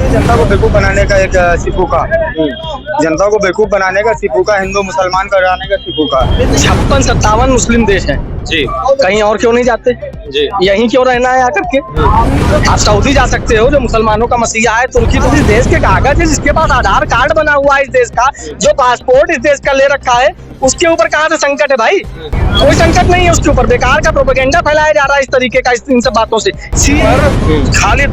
जनता को बेवकूफ बनाने का एक सिफूका, जनता को बेवकूफ बनाने का सिफूका, हिंदू मुसलमान कराने का सिफूका। 56-57 मुस्लिम देश हैं जी कहीं और क्यों नहीं जाते? जी यहीं क्यों रहना है आकर के? आप सऊदी जा सकते हो जो मुसलमानों का मसीहा है। तुर्की तो इस देश के कागज है, जिसके पास आधार कार्ड बना हुआ है इस देश का, जो पासपोर्ट इस देश का ले रखा है, उसके ऊपर कहाँ से संकट है भाई? कोई संकट नहीं है उसके ऊपर। बेकार का प्रोपेगेंडा फैलाया जा रहा है इस तरीके का, इन सब बातों से। खाली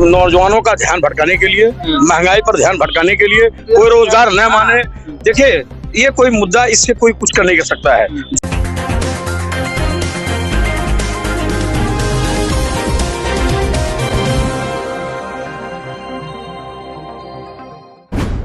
नौजवानों का ध्यान भटकाने के लिए, महंगाई पर ध्यान भटकाने के लिए, कोई रोजगार न माने। देखिए, ये कोई मुद्दा, इससे कोई कुछ कर नहीं कर सकता है।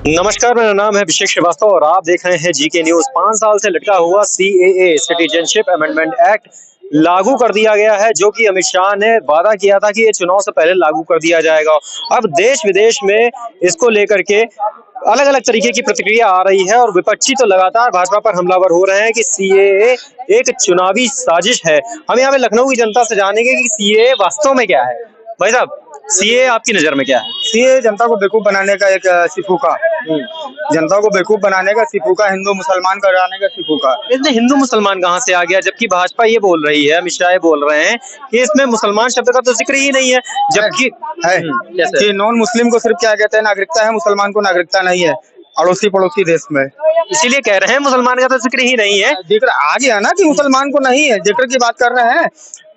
नमस्कार, मेरा नाम है अभिषेक श्रीवास्तव और आप देख रहे हैं जीके न्यूज। 5 साल से लटका हुआ सीएए सिटीजनशिप अमेंडमेंट एक्ट लागू कर दिया गया है, जो कि अमित शाह ने वादा किया था कि ये चुनाव से पहले लागू कर दिया जाएगा। अब देश विदेश में इसको लेकर के अलग अलग तरीके की प्रतिक्रिया आ रही है और विपक्षी तो लगातार भाजपा पर हमलावर हो रहे हैं कि सीएए एक चुनावी साजिश है। हम यहाँ पे लखनऊ की जनता से जानेंगे कि सीएए वास्तव में क्या है। भाई साहब, सीएए आपकी नजर में क्या है? सीए जनता को बेवकूफ बनाने का एक सिफूका, जनता को बेवकूफ बनाने का सिफूका, हिंदू मुसलमान कराने का सिफूका। इसमें हिंदू मुसलमान कहाँ से आ गया, जबकि भाजपा ये बोल रही है, अमित शाह ये बोल रहे हैं कि इसमें मुसलमान शब्द का तो जिक्र ही नहीं है, जबकि है कि नॉन मुस्लिम को सिर्फ क्या कहते हैं, नागरिकता है, मुसलमान को नागरिकता नहीं है अड़ोसी पड़ोसी देश में। इसीलिए कह रहे हैं मुसलमान का तो जिक्र ही नहीं है। जिक्र आ गया ना कि मुसलमान को नहीं है, जिक्र की बात कर रहे हैं।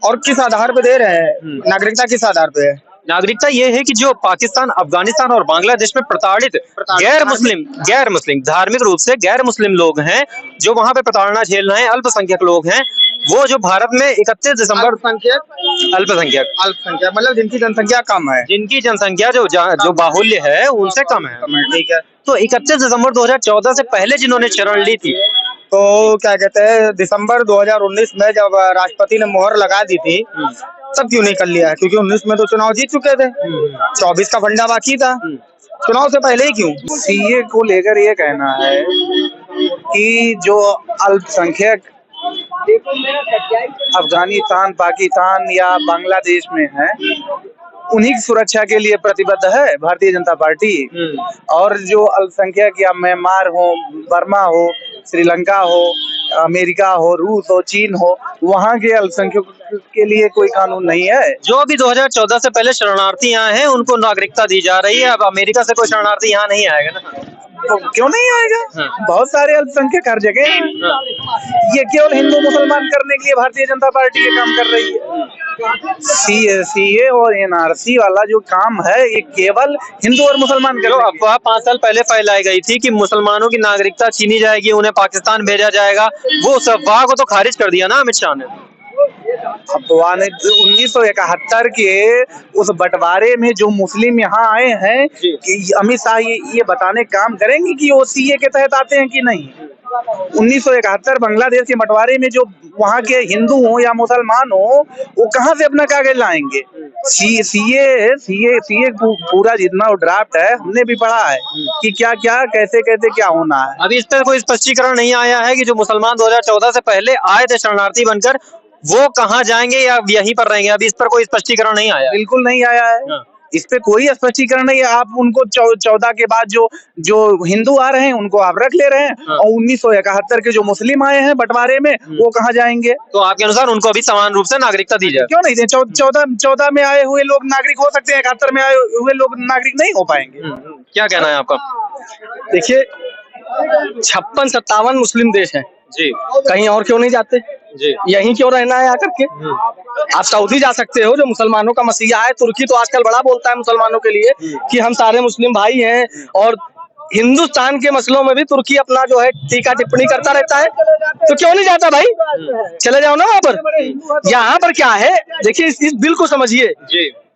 और किस आधार पे दे रहे हैं? नागरिकता किस आधार पे है? नागरिकता ये है कि जो पाकिस्तान, अफगानिस्तान और बांग्लादेश में प्रताड़ित गैर मुस्लिम धार्मिक रूप से गैर मुस्लिम लोग हैं, जो वहां पे प्रताड़ना झेल रहे हैं, अल्पसंख्यक लोग हैं, वो जो भारत में 31 दिसंबर अल्पसंख्यक मतलब जिनकी जनसंख्या कम है, जिनकी जनसंख्या जो बाहुल्य है उनसे कम है। ठीक है। तो 31 दिसंबर 2014 से पहले जिन्होंने शरण ली थी, तो क्या कहते हैं, दिसंबर 2019 में जब राष्ट्रपति ने मोहर लगा दी थी, तब क्यों नहीं कर लिया है? क्योंकि 19 में तो चुनाव जीत चुके थे, 24 का फंडा बाकी था, चुनाव से पहले ही क्यों? सीए को लेकर ये कहना है कि जो अल्पसंख्यक अफगानिस्तान, पाकिस्तान या बांग्लादेश में है, उन्हीं की सुरक्षा के लिए प्रतिबद्ध है भारतीय जनता पार्टी। और जो अल्पसंख्यक या म्यांमार हो, बर्मा हो, श्रीलंका हो, अमेरिका हो, रूस हो, चीन हो, वहाँ के अल्पसंख्यकों के लिए कोई कानून नहीं है। जो भी 2014 से पहले शरणार्थी यहाँ हैं उनको नागरिकता दी जा रही है। अब अमेरिका से कोई शरणार्थी यहाँ नहीं आएगा ना, तो क्यों नहीं आएगा? बहुत सारे अल्पसंख्यक हर जगह हैं। ये केवल हिंदू मुसलमान करने के लिए भारतीय जनता पार्टी ये काम कर रही है। सीए और एनआरसी वाला जो काम है, ये केवल हिंदू और मुसलमान जो अफवाह 5 साल पहले फैलाई गई थी कि मुसलमानों की नागरिकता छीनी जाएगी, उन्हें पाकिस्तान भेजा जाएगा, वो उस अफवाह को तो खारिज कर दिया ना अमित शाह ने। अफवाह ने 1971 के उस बंटवारे में जो मुस्लिम यहाँ आए हैं, कि अमित शाह ये बताने काम करेंगे कि वो सीए के तहत आते हैं कि नहीं। 1971 बांग्लादेश के बंटवारे में जो वहाँ के हिंदू हो या मुसलमान हो, वो कहाँ से अपना कागज लाएंगे? सीए पूरा जितना ड्राफ्ट है, हमने भी पढ़ा है कि क्या क्या कैसे कैसे क्या होना है। अभी इस पर कोई स्पष्टीकरण नहीं आया है कि जो मुसलमान 2014 से पहले आए थे शरणार्थी बनकर, वो कहाँ जाएंगे या यहीं पर रहेंगे। अभी इस पर कोई स्पष्टीकरण नहीं आया। बिल्कुल नहीं आया है। इस पे कोई स्पष्टीकरण नहीं है। आप उनको 14 के बाद जो हिंदू आ रहे हैं उनको आप रख ले रहे हैं, और 1971 के जो मुस्लिम आए हैं बंटवारे में, वो कहाँ जाएंगे? तो आपके अनुसार उनको अभी समान रूप से नागरिकता दी जाए? क्यों नहीं दे? 14 में आए हुए लोग नागरिक हो सकते हैं, 71 में आए हुए लोग नागरिक नहीं हो पाएंगे। क्या कहना है आपका? देखिए, 56-57 मुस्लिम देश हैं जी, कहीं और क्यों नहीं जाते? यहीं क्यों रहना है आकर के? आप सऊदी जा सकते हो जो मुसलमानों का मसीहा है। तुर्की तो आजकल बड़ा बोलता है मुसलमानों के लिए कि हम सारे मुस्लिम भाई हैं, और हिंदुस्तान के मसलों में भी तुर्की अपना जो है टीका टिप्पणी करता रहता है। तो क्यों नहीं जाता भाई? चले जाओ ना वहां पर। यहाँ पर क्या है, देखिए इस बिल को समझिए।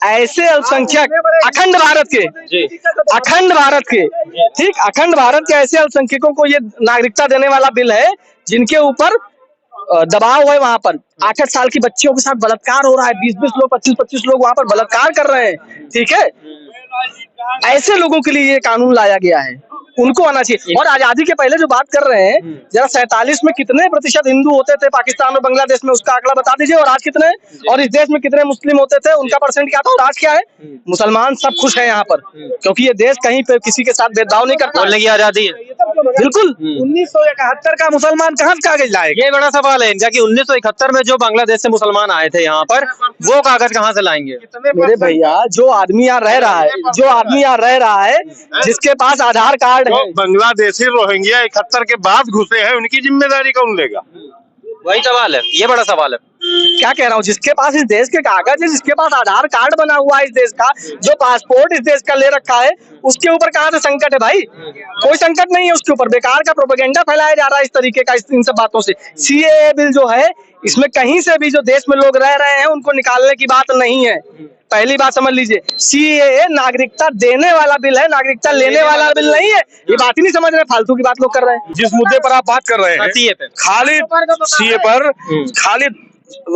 ऐसे अल्पसंख्यक अखंड भारत के ठीक, अखंड भारत के ऐसे अल्पसंख्यकों को ये नागरिकता देने वाला बिल है जिनके ऊपर दबाव है। वहां पर 8-8 साल की बच्चियों के साथ बलात्कार हो रहा है, 20-20 लोग, 25-25 लोग वहां पर बलात्कार कर रहे हैं। ठीक है, ऐसे लोगों के लिए ये कानून लाया गया है। उनको आना चाहिए। और आजादी के पहले जो बात कर रहे हैं, जरा 47 में कितने प्रतिशत हिंदू होते थे पाकिस्तान और बांग्लादेश में, उसका आंकड़ा बता दीजिए, और आज कितने, और इस देश में कितने मुस्लिम होते थे, उनका परसेंट क्या था और आज क्या है। मुसलमान सब खुश है यहाँ पर, क्योंकि ये देश कहीं पे किसी के साथ भेदभाव नहीं करता। बोलने की आजादी है। बिल्कुल। 1971 का मुसलमान कहाँ से कागज लाएगा? ये बड़ा सवाल है इनका कि 1971 में जो बांग्लादेश से मुसलमान आए थे यहाँ पर, वो कागज कहाँ से लाएंगे? मेरे भैया, जो आदमी यहाँ रह रहा है, जिसके पास आधार कार्ड है, बांग्लादेशी रोहिंग्या 71 के बाद घुसे हैं, उनकी जिम्मेदारी कौन लेगा? वही सवाल है, ये बड़ा सवाल है। क्या कह रहा हूँ, जिसके पास इस देश के कागज है, जिसके पास आधार कार्ड बना हुआ है इस देश का, जो पासपोर्ट इस देश का ले रखा है, उसके ऊपर कहाँ से संकट है भाई? कोई संकट नहीं है उसके ऊपर। बेकार का प्रोपेगेंडा फैलाया जा रहा है इस तरीके का, इन सब बातों से। सीएए बिल जो है, इसमें कहीं से भी जो देश में लोग रह रहे हैं उनको निकालने की बात नहीं है। पहली बात समझ लीजिए, सीएए नागरिकता देने वाला बिल है, नागरिकता लेने वाला बिल नहीं है। ये बात ही नहीं समझ रहे, फालतू की बात लोग कर रहे हैं। जिस मुद्दे पर आप बात कर रहे हैं, सीए पे, खाली सीए पर खाली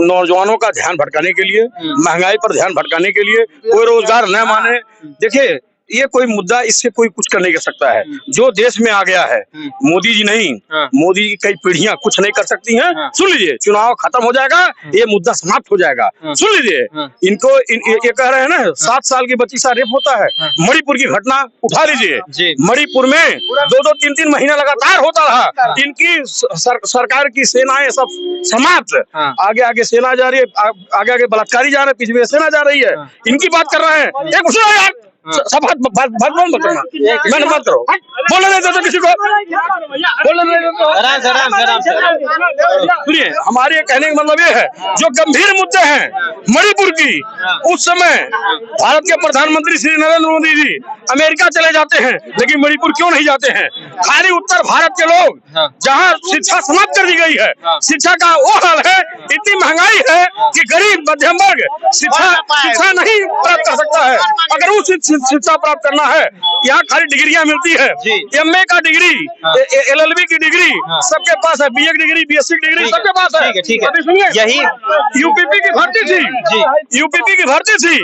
नौजवानों का ध्यान भटकाने के लिए, महंगाई पर ध्यान भटकाने के लिए, कोई रोजगार न माने। देखिए, ये कोई मुद्दा, इससे कोई कुछ कर नहीं कर सकता है। जो देश में आ गया है, मोदी जी नहीं, मोदी की कई पीढ़ियां कुछ नहीं कर सकती हैं। सुन लीजिए, चुनाव खत्म हो जाएगा, ये मुद्दा समाप्त हो जाएगा। सुन लीजिए, इनको ये कह रहे हैं ना, 7 साल की बच्ची सा रेप होता है। मणिपुर की घटना उठा लीजिए, मणिपुर में 2-2, 3-3 महीना लगातार होता रहा। इनकी सरकार की सेनाएं सब समाप्त, आगे आगे सेना जा रही है, आगे आगे बलात्कारी जा रहे हैं, पीछे सेना जा रही है। इनकी बात कर रहे हैं। एक कुछ यार, सब मत करना, मैंने मत करो, बोलने नहीं देते किसी को, बोलने नहीं देते। सुनिए, हमारे कहने का मतलब ये है, जो गंभीर मुद्दे हैं मणिपुर की, उस समय भारत के प्रधानमंत्री श्री नरेंद्र मोदी जी अमेरिका चले जाते हैं, लेकिन मणिपुर क्यों नहीं जाते हैं? खाली उत्तर भारत के लोग, जहाँ शिक्षा समाप्त कर दी गई है, शिक्षा का वो हाल है, इतनी महंगाई है कि गरीब मध्यम वर्ग शिक्षा नहीं प्राप्त कर सकता है। अगर उस शिक्षा प्राप्त करना है, यहाँ खाली डिग्रियां मिलती है, एमए का डिग्री, एलएलबी की डिग्री सबके पास है, बीए की डिग्री, बीएससी की डिग्री सबके पास है। ठीक है। यही यूपीपी की भर्ती थी,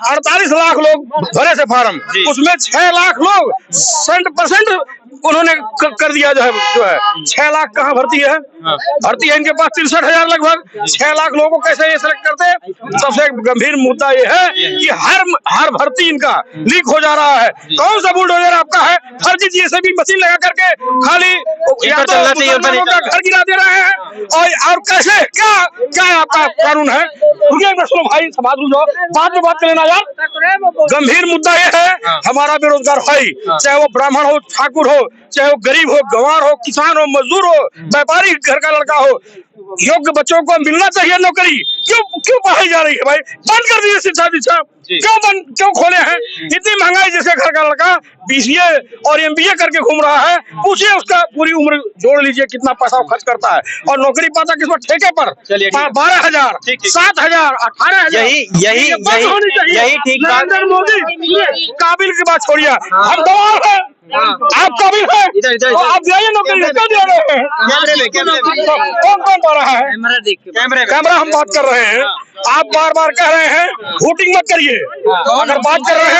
48 लाख लोग भरे थे फार्म, उसमें 6 लाख लोग 100% उन्होंने कर दिया। जो है 6 लाख कहाँ भर्ती है? भर्ती है इनके पास 63,000 लगभग। 6 लाख लोगों को कैसे ये सेलेक्ट करते हैं? सबसे गंभीर मुद्दा ये है कि हर भर्ती इनका लीक हो जा रहा है। कौन सा बुलडोजर आपका है? फर्जी जीएसबी मशीन लगा करके खाली मुसलमानों का घर गिरा दे रहे हैं। और कैसे, क्या आपका कानून है? भाई समाज जाओ, बात में बात कर लेना यार। गंभीर मुद्दा ये है, हमारा बेरोजगार भाई, चाहे वो ब्राह्मण हो, ठाकुर हो, चाहे वो गरीब हो, गंवार हो, किसान हो, मजदूर हो, व्यापारी घर का लड़का हो, योग्य बच्चों को मिलना चाहिए नौकरी। क्यों पढ़ाई जा रही है भाई? बंद कर दीजिए शिक्षा। क्यों खोले हैं? इतनी महंगाई, जैसे घर का लड़का बीसीए और एमबीए करके घूम रहा है, पूछिए उसका पूरी उम्र जोड़ लीजिए कितना पैसा खर्च करता है, और नौकरी पाता किस पर? ठेके पर 12,000, 7,000, 18,000। यही ठीक बात। नरेंद्र मोदी काबिल की बात छोड़िए, हम गवार हैं, आप काबिल हैं, तो आप जाइए नौकरी। क्यों दे रहे हैं? कौन पा रहा है? कैमरा हम बात कर रहे हैं, आप बार बार कह रहे हैं वोटिंग मत करिए। अगर बात कर रहे हैं,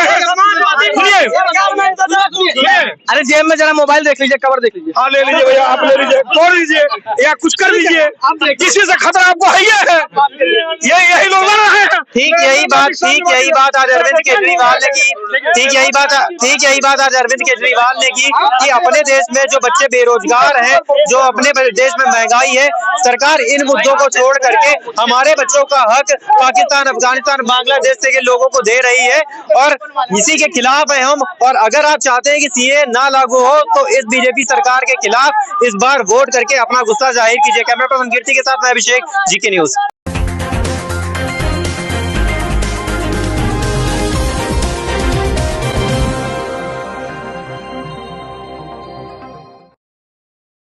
सुनिए, अरे जेब में जरा मोबाइल देख लीजिए, कवर देख लीजिए। हाँ ले लीजिए भैया, आप ले लीजिए, तोड़ लीजिए या कुछ कर लीजिए, किसी से खतरा आपको है। यही लोग लड़ रहे हैं। ठीक यही बात आज अरविंद केजरीवाल ने की। ठीक यही बात आज अरविंद केजरीवाल ने की कि अपने देश में जो बच्चे बेरोजगार हैं, जो अपने देश में महंगाई है, सरकार इन मुद्दों को छोड़ करके हमारे बच्चों का हक पाकिस्तान, अफगानिस्तान, बांग्लादेश से के लोगों को दे रही है, और इसी के खिलाफ है हम। और अगर आप चाहते हैं कि सीए ना लागू हो, तो इस बीजेपी सरकार के खिलाफ इस बार वोट करके अपना गुस्सा जाहिर कीजिए। कैमरा पर्सन कीर्ति के साथ मैं अभिषेक, जीके न्यूज।